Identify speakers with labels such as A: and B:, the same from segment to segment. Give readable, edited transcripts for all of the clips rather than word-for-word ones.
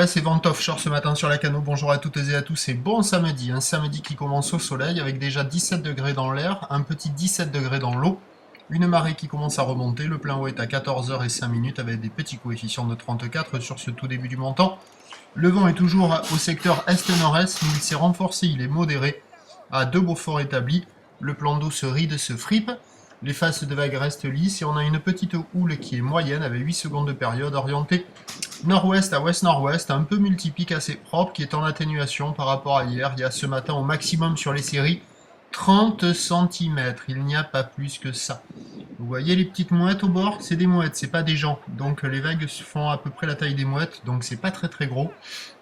A: baisse et vent offshore ce matin sur la Cano. Bonjour à toutes et à tous, c'est bon samedi. Un samedi qui commence au soleil avec déjà 17 degrés dans l'air, un petit 17 degrés dans l'eau. Une marée qui commence à remonter, le plein eau est à 14h05 avec des petits coefficients de 34 sur ce tout début du montant. Le vent est toujours au secteur est-nord-est, mais il s'est renforcé, il est modéré à 2 Beaufort établis. Le plan d'eau se ride, se fripe. Les faces de vagues restent lisses et on a une petite houle qui est moyenne avec 8 secondes de période orientée nord-ouest à ouest-nord-ouest, un peu multipique assez propre qui est en atténuation par rapport à hier. Il y a ce matin au maximum sur les séries 30 cm, il n'y a pas plus que ça. Vous voyez les petites mouettes au bord? C'est des mouettes, c'est pas des gens. Donc les vagues font à peu près la taille des mouettes, donc c'est pas très gros.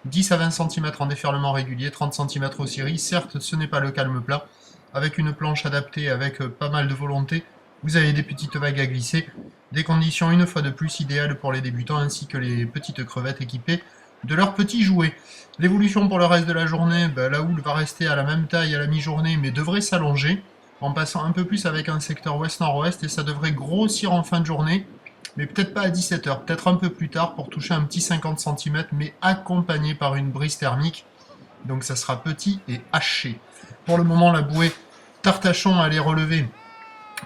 A: 10 à 20 cm en déferlement régulier, 30 cm aux séries. Certes, ce n'est pas le calme plat. Avec une planche adaptée, avec pas mal de volonté, vous avez des petites vagues à glisser. Des conditions une fois de plus idéales pour les débutants ainsi que les petites crevettes équipées de leurs petits jouets. L'évolution pour le reste de la journée, la houle va rester à la même taille à la mi-journée mais devrait s'allonger en passant un peu plus avec un secteur ouest-nord-ouest et ça devrait grossir en fin de journée, mais peut-être pas à 17h, peut-être un peu plus tard pour toucher un petit 50 cm mais accompagné par une brise thermique, donc ça sera petit et haché. Pour le moment la bouée Tartachon elle est relevée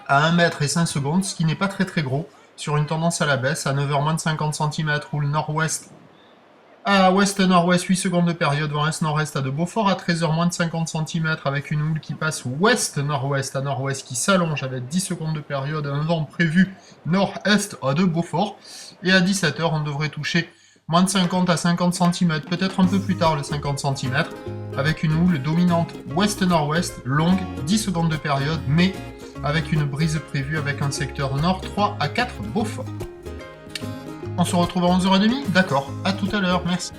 A: à 1 mètre et 5 secondes, ce qui n'est pas très gros, sur une tendance à la baisse, à 9h moins de 50 cm, roule nord-ouest à ouest-nord-ouest, 8 secondes de période, vent est-nord-est à de Beaufort, à 13h moins de 50 cm, avec une houle qui passe ouest-nord-ouest à nord-ouest, qui s'allonge avec 10 secondes de période, un vent prévu nord-est à de Beaufort, et à 17h, on devrait toucher moins de 50 à 50 cm, peut-être un peu plus tard le 50 cm, avec une houle dominante ouest-nord-ouest, longue, 10 secondes de période, mais avec une brise prévue avec un secteur nord 3 à 4 Beaufort. On se retrouve à 11h30 ? D'accord, à tout à l'heure, merci.